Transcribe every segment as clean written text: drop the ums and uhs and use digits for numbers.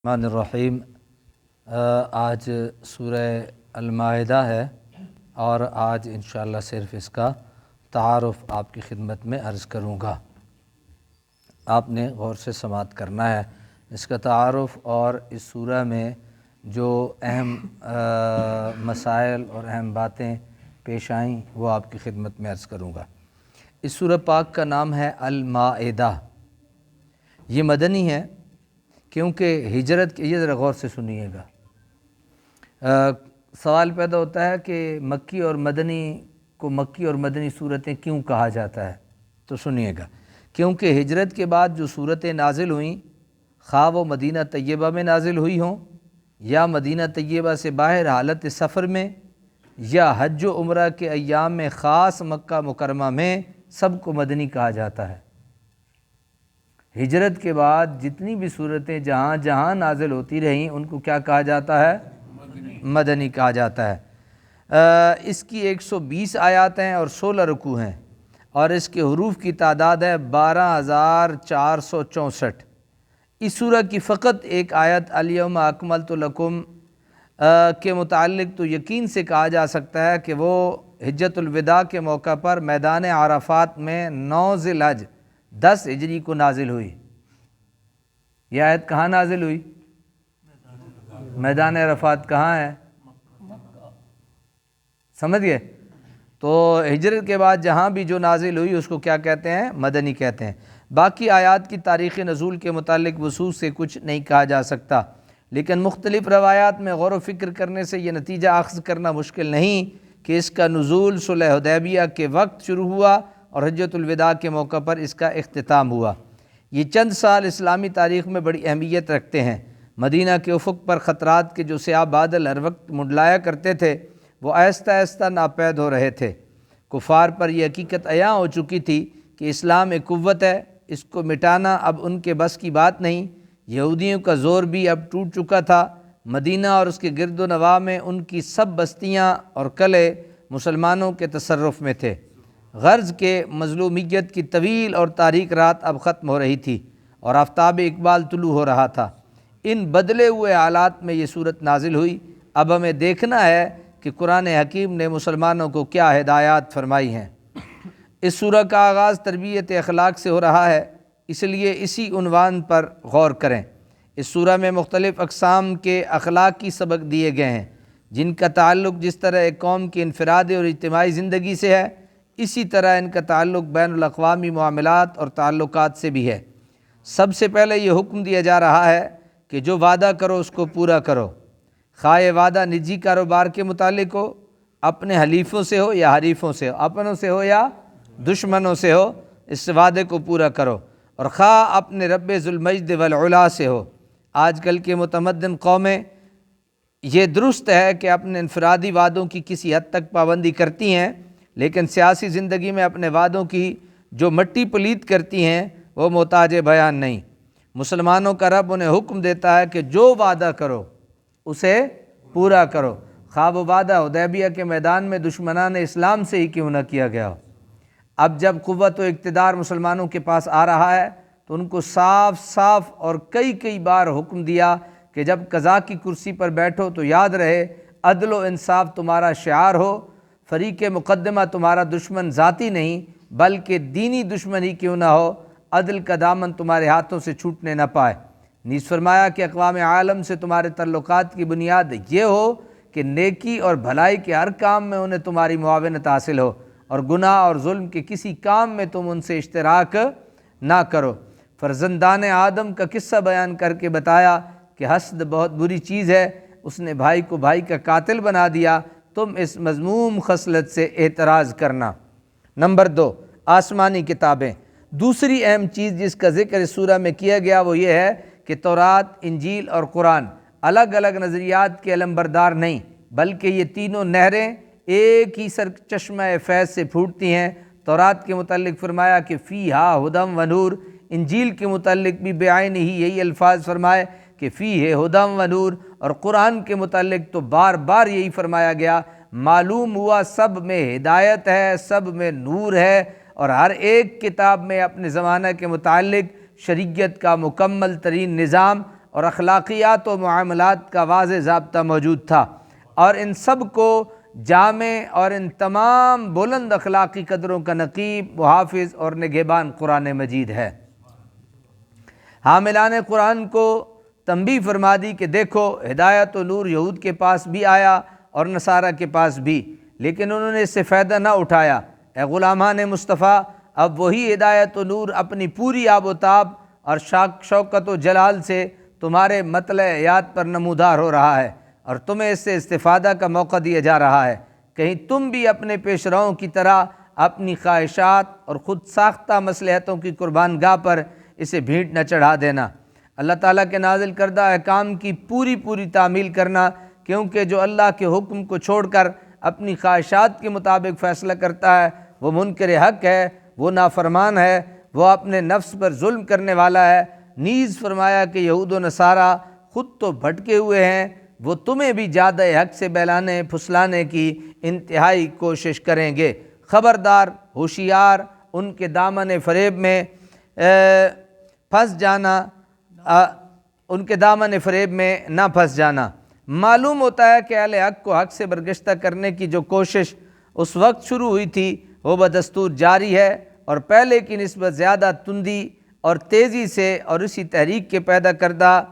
الرحمن الرحیم۔ آج سورہ المائدہ ہے اور آج انشاءاللہ صرف اس کا تعارف آپ کی خدمت میں عرض کروں گا۔ آپ نے غور سے سماعت کرنا ہے اس کا تعارف، اور اس سورہ میں جو اہم مسائل اور اہم باتیں پیش آئیں وہ آپ کی خدمت میں عرض کروں گا۔ اس سورہ پاک کا نام ہے المائدہ۔ یہ مدنی ہے کیونکہ ہجرت کی، یہ ذرا غور سے سنیے گا، سوال پیدا ہوتا ہے کہ مکی اور مدنی کو مکی اور مدنی صورتیں کیوں کہا جاتا ہے، تو سنیے گا کیونکہ ہجرت کے بعد جو صورتیں نازل ہوئیں، خواہ وہ مدینہ طیبہ میں نازل ہوئی ہوں یا مدینہ طیبہ سے باہر حالت سفر میں یا حج و عمرہ کے ایام میں خاص مکہ مکرمہ میں، سب کو مدنی کہا جاتا ہے۔ ہجرت کے بعد جتنی بھی صورتیں جہاں جہاں نازل ہوتی رہیں ان کو کیا کہا جاتا ہے؟ مدنی کہا جاتا ہے۔ اس کی 120 آیات ہیں اور 16 رکوع ہیں، اور اس کے حروف کی تعداد ہے 12,464۔ اس سورہ کی فقط ایک آیت الیوم اکملت لکم کے متعلق تو یقین سے کہا جا سکتا ہے کہ وہ حجۃ الوداع کے موقع پر میدان عرفات میں 9 ذی الحج 10 ہجری کو نازل ہوئی۔ یہ آیت کہاں نازل ہوئی؟ میدان عرفات کہاں ہے؟ سمجھ گئے؟ تو ہجرت کے بعد جہاں بھی جو نازل ہوئی اس کو کیا کہتے ہیں؟ مدنی کہتے ہیں۔ باقی آیات کی تاریخ نزول کے متعلق وثوق سے کچھ نہیں کہا جا سکتا، لیکن مختلف روایات میں غور و فکر کرنے سے یہ نتیجہ اخذ کرنا مشکل نہیں کہ اس کا نزول صلح حدیبیہ کے وقت شروع ہوا اور حجۃ الوداع کے موقع پر اس کا اختتام ہوا۔ یہ چند سال اسلامی تاریخ میں بڑی اہمیت رکھتے ہیں۔ مدینہ کے افق پر خطرات کے جو سیاہ بادل ہر وقت منڈلایا کرتے تھے وہ آہستہ آہستہ ناپید ہو رہے تھے۔ کفار پر یہ حقیقت عیاں ہو چکی تھی کہ اسلام ایک قوت ہے، اس کو مٹانا اب ان کے بس کی بات نہیں۔ یہودیوں کا زور بھی اب ٹوٹ چکا تھا۔ مدینہ اور اس کے گرد و نواح میں ان کی سب بستیاں اور قلعے مسلمانوں کے تصرف میں تھے۔ غرض کے مظلومیت کی طویل اور تاریک رات اب ختم ہو رہی تھی اور آفتاب اقبال طلوع ہو رہا تھا۔ ان بدلے ہوئے حالات میں یہ صورت نازل ہوئی۔ اب ہمیں دیکھنا ہے کہ قرآن حکیم نے مسلمانوں کو کیا ہدایات فرمائی ہیں۔ اس سورہ کا آغاز تربیت اخلاق سے ہو رہا ہے، اس لیے اسی عنوان پر غور کریں۔ اس سورہ میں مختلف اقسام کے اخلاقی سبق دیے گئے ہیں جن کا تعلق جس طرح ایک قوم کی انفرادی اور اجتماعی زندگی سے ہے، اسی طرح ان کا تعلق بین الاقوامی معاملات اور تعلقات سے بھی ہے۔ سب سے پہلے یہ حکم دیا جا رہا ہے کہ جو وعدہ کرو اس کو پورا کرو، خواہ یہ وعدہ نجی کاروبار کے متعلق ہو، اپنے حلیفوں سے ہو یا حریفوں سے ہو، اپنوں سے ہو یا دشمنوں سے ہو، اس وعدے کو پورا کرو، اور خواہ اپنے رب ذوالمجد والعلا سے ہو۔ آج کل کے متمدن قومیں یہ درست ہے کہ اپنے انفرادی وعدوں کی کسی حد تک پابندی کرتی ہیں، لیکن سیاسی زندگی میں اپنے وعدوں کی جو مٹی پلید کرتی ہیں وہ محتاج بیان نہیں۔ مسلمانوں کا رب انہیں حکم دیتا ہے کہ جو وعدہ کرو اسے پورا کرو، خواہ وہ وعدہ حدیبیہ کے میدان میں دشمنان اسلام سے ہی کیوں نہ کیا گیا ہو۔ اب جب قوت و اقتدار مسلمانوں کے پاس آ رہا ہے تو ان کو صاف صاف اور کئی بار حکم دیا کہ جب قضا کی کرسی پر بیٹھو تو یاد رہے عدل و انصاف تمہارا شعار ہو، فریق مقدمہ تمہارا دشمن ذاتی نہیں بلکہ دینی دشمن ہی کیوں نہ ہو، عدل کا دامن تمہارے ہاتھوں سے چھوٹنے نہ پائے۔ نیز فرمایا کہ اقوام عالم سے تمہارے تعلقات کی بنیاد یہ ہو کہ نیکی اور بھلائی کے ہر کام میں انہیں تمہاری معاونت حاصل ہو، اور گناہ اور ظلم کے کسی کام میں تم ان سے اشتراک نہ کرو۔ فرزندان آدم کا قصہ بیان کر کے بتایا کہ حسد بہت بری چیز ہے، اس نے بھائی کو بھائی کا قاتل بنا دیا، تم اس مذموم خصلت سے اعتراض کرنا۔ نمبر 2، آسمانی کتابیں۔ دوسری اہم چیز جس کا ذکر اس سورہ میں کیا گیا وہ یہ ہے کہ تورات، انجیل اور قرآن الگ الگ نظریات کے علمبردار نہیں، بلکہ یہ تینوں نہریں ایک ہی سرچشمہ فیض سے پھوٹتی ہیں۔ تورات کے متعلق فرمایا کہ فیہا ھدی و نور، انجیل کے متعلق بھی بعین ہی یہی الفاظ فرمائے کہ فیہ ھدی و نور، اور قرآن کے متعلق تو بار بار یہی فرمایا گیا۔ معلوم ہوا سب میں ہدایت ہے، سب میں نور ہے، اور ہر ایک کتاب میں اپنے زمانہ کے متعلق شریعت کا مکمل ترین نظام اور اخلاقیات و معاملات کا واضح ضابطہ موجود تھا، اور ان سب کو جامع اور ان تمام بلند اخلاقی قدروں کا نقیب، محافظ اور نگہبان قرآن مجید ہے۔ حاملان قرآن کو تنبیہ فرما دی کہ دیکھو ہدایت و نور یہود کے پاس بھی آیا اور نصارہ کے پاس بھی، لیکن انہوں نے اس سے فائدہ نہ اٹھایا۔ اے غلامان مصطفیٰ، اب وہی ہدایت و نور اپنی پوری آب و تاب اور شوکت و جلال سے تمہارے مطلع حیات پر نمودار ہو رہا ہے، اور تمہیں اس سے استفادہ کا موقع دیا جا رہا ہے۔ کہیں تم بھی اپنے پیش روؤں کی طرح اپنی خواہشات اور خود ساختہ مصلحتوں کی قربان گاہ پر اسے بھینٹ نہ چڑھا دینا۔ اللہ تعالیٰ کے نازل کردہ احکام کی پوری تعمیل کرنا، کیونکہ جو اللہ کے حکم کو چھوڑ کر اپنی خواہشات کے مطابق فیصلہ کرتا ہے وہ منکر حق ہے، وہ نافرمان ہے، وہ اپنے نفس پر ظلم کرنے والا ہے۔ نیز فرمایا کہ یہود و نصارہ خود تو بھٹکے ہوئے ہیں، وہ تمہیں بھی زیادہ حق سے بہلانے پھسلانے کی انتہائی کوشش کریں گے۔ خبردار، ہوشیار، ان کے دامن فریب میں نہ پھنس جانا۔ معلوم ہوتا ہے کہ اہل حق کو حق سے برگشتہ کرنے کی جو کوشش اس وقت شروع ہوئی تھی وہ بدستور جاری ہے، اور پہلے کی نسبت زیادہ تندی اور تیزی سے، اور اسی تحریک کے پیدا کردہ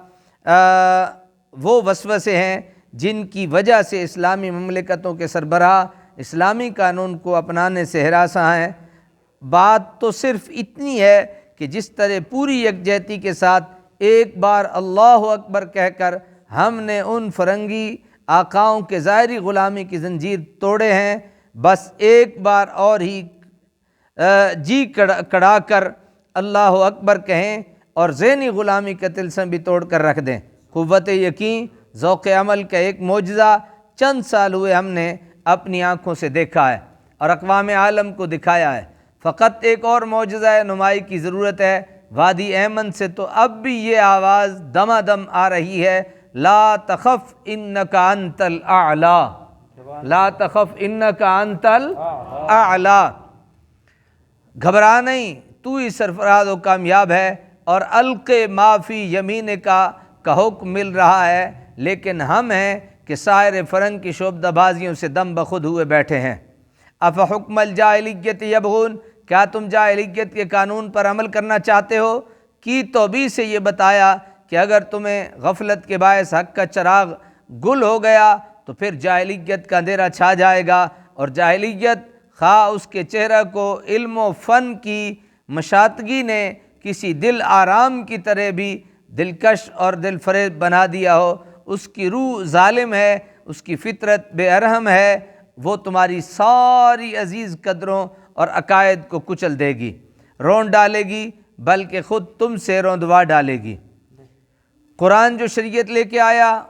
وہ وسوسے ہیں جن کی وجہ سے اسلامی مملکتوں کے سربراہ اسلامی قانون کو اپنانے سے ہراساں ہیں۔ بات تو صرف اتنی ہے کہ جس طرح پوری یکجہتی کے ساتھ ایک بار اللہ اکبر کہہ کر ہم نے ان فرنگی آقاؤں کے ظاہری غلامی کی زنجیر توڑے ہیں، بس ایک بار اور ہی جی کڑا کر اللہ اکبر کہیں اور ذہنی غلامی کا طلسم بھی توڑ کر رکھ دیں۔ قوت یقین، ذوق عمل کا ایک معجزہ چند سال ہوئے ہم نے اپنی آنکھوں سے دیکھا ہے اور اقوام عالم کو دکھایا ہے۔ فقط ایک اور معجزہ نمائی کی ضرورت ہے۔ وادی ایمن سے تو اب بھی یہ آواز دمادم آ رہی ہے، لا تخف انک انت الاعلی، لا تخف انک انت الاعلی، گھبرا نہیں، تو ہی سرفراز و کامیاب ہے، اور الق ما فی یمینک کا حکم مل رہا ہے، لیکن ہم ہیں کہ سائر فرنگ کی شعبدہ بازیوں سے دم بخود ہوئے بیٹھے ہیں۔ افحکم الجاہلیت یبغون، کیا تم جاہلیت کے قانون پر عمل کرنا چاہتے ہو؟ کی توبیخ سے یہ بتایا کہ اگر تمہیں غفلت کے باعث حق کا چراغ گل ہو گیا تو پھر جاہلیت کا اندھیرا چھا جائے گا، اور جاہلیت خواہ اس کے چہرہ کو علم و فن کی مشاطگی نے کسی دل آرام کی طرح بھی دلکش اور دل فریب بنا دیا ہو، اس کی روح ظالم ہے، اس کی فطرت بے رحم ہے، وہ تمہاری ساری عزیز قدروں اور عقائد کو کچل دے گی، رون ڈالے گی، بلکہ خود تم سے روندوا ڈالے گی۔ قرآن جو شریعت لے کے آیا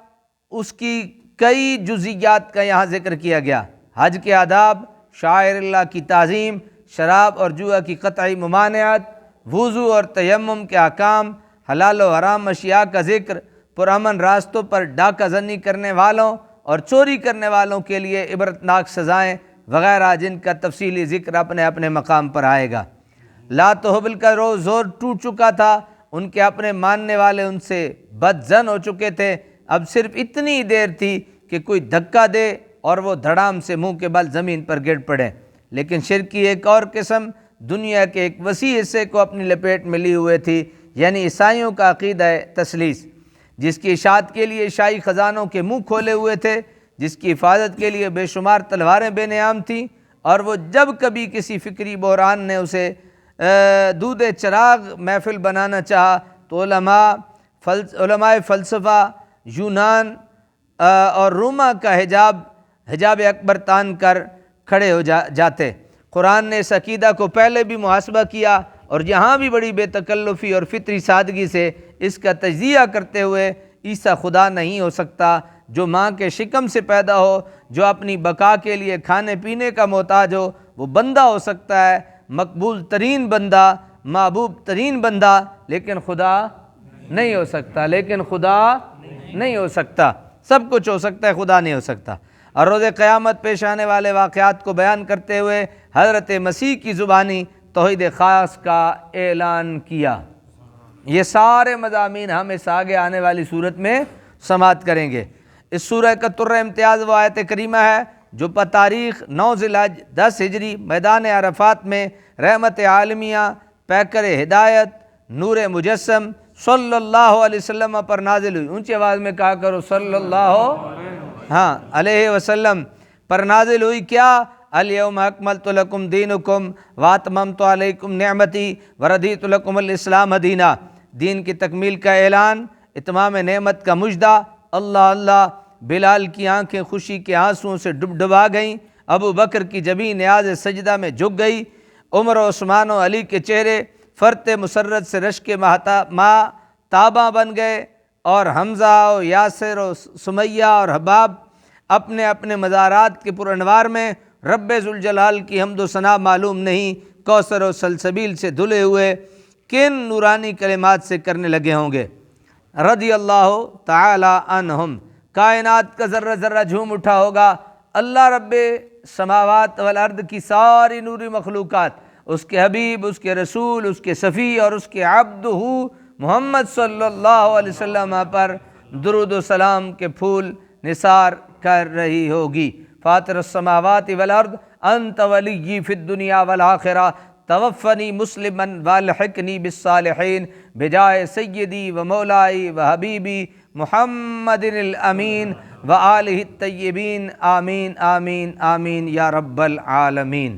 اس کی کئی جزیات کا یہاں ذکر کیا گیا۔ حج کے آداب، شاعر اللہ کی تعظیم، شراب اور جوا کی قطعی ممانعت، وضو اور تیمم کے احکام، حلال و حرام اشیاء کا ذکر، پرامن راستوں پر ڈاکہ زنی کرنے والوں اور چوری کرنے والوں کے لیے عبرتناک سزائیں وغیرہ، جن کا تفصیلی ذکر اپنے اپنے مقام پر آئے گا۔ لات و حبل کا زور ٹوٹ چکا تھا، ان کے اپنے ماننے والے ان سے بدظن ہو چکے تھے، اب صرف اتنی دیر تھی کہ کوئی دھکا دے اور وہ دھڑام سے منہ کے بل زمین پر گر پڑے۔ لیکن شرک کی ایک اور قسم دنیا کے ایک وسیع حصے کو اپنی لپیٹ میں لی ہوئے تھی، یعنی عیسائیوں کا عقیدہ تثلیث، جس کی اشاعت کے لیے عیسائی خزانوں کے منہ کھولے ہوئے تھے، جس کی حفاظت کے لیے بے شمار تلواریں بے نیام تھیں، اور وہ جب کبھی کسی فکری بحران نے اسے دودھ چراغ محفل بنانا چاہا تو علماء فلسفہ یونان اور روما کا حجاب اکبر تان کر کھڑے ہو جاتے۔ قرآن نے اس عقیدہ کو پہلے بھی محاسبہ کیا، اور یہاں بھی بڑی بے تکلفی اور فطری سادگی سے اس کا تجزیہ کرتے ہوئے عیسیٰ خدا نہیں ہو سکتا، جو ماں کے شکم سے پیدا ہو، جو اپنی بقا کے لیے کھانے پینے کا محتاج ہو، وہ بندہ ہو سکتا ہے، مقبول ترین بندہ، محبوب ترین بندہ، لیکن خدا نہیں ہو سکتا، لیکن خدا نہیں ہو سکتا۔ سب کچھ ہو سکتا ہے، خدا نہیں ہو سکتا۔ اور روز قیامت پیش آنے والے واقعات کو بیان کرتے ہوئے حضرت مسیح کی زبانی توحید خاص کا اعلان کیا۔ یہ سارے مضامین ہم اس آگے آنے والی صورت میں سماعت کریں گے۔ اس سورہ کا ترہ امتیاز وہ آیت کریمہ ہے جو تاریخ 9 ذی الحج 10 ہجری میدان عرفات میں رحمت عالمیہ، پیکر ہدایت، نور مجسم صلی اللہ علیہ وسلم پر نازل ہوئی۔ اونچی آواز میں کہا کرو صلی اللہ علیہ وسلم پر نازل ہوئی۔ کیا؟ الیوم اکملت لکم دینکم واتممت علیکم نعمتی وردیت لکم الاسلام دینا، دین کی تکمیل کا اعلان، اتمام نعمت کا مجدہ۔ اللہ اللہ، بلال کی آنکھیں خوشی کے آنسوؤں سے ڈبڈبا گئیں، ابو بکر کی جبین نیاز سجدہ میں جھک گئی، عمر و عثمان و علی کے چہرے فرت مسرت سے رشک ماں تاباں بن گئے، اور حمزہ و یاسر و سمیہ اور حباب اپنے اپنے مزارات کے پرانوار میں رب ذوالجلال کی حمد و ثنا معلوم نہیں کوثر و سلسبیل سے دھلے ہوئے کن نورانی کلمات سے کرنے لگے ہوں گے۔ رضی اللہ تعالی عنہم، کائنات کا ذرہ ذرہ جھوم اٹھا ہوگا۔ اللہ رب سماوات والارض کی ساری نوری مخلوقات اس کے حبیب، اس کے رسول، اس کے صفی اور اس کے عبد محمد صلی اللہ علیہ وسلم پر درود و سلام کے پھول نثار کر رہی ہوگی۔ فاطر السماوات والارض انت ولی فی الدنیا والآخرہ توفنی مسلما والحقنی بالصالحین بجائے سیدی و مولائی و حبیبی محمد الامین و آلہ الطیبین، آمین آمین آمین یا رب العالمین۔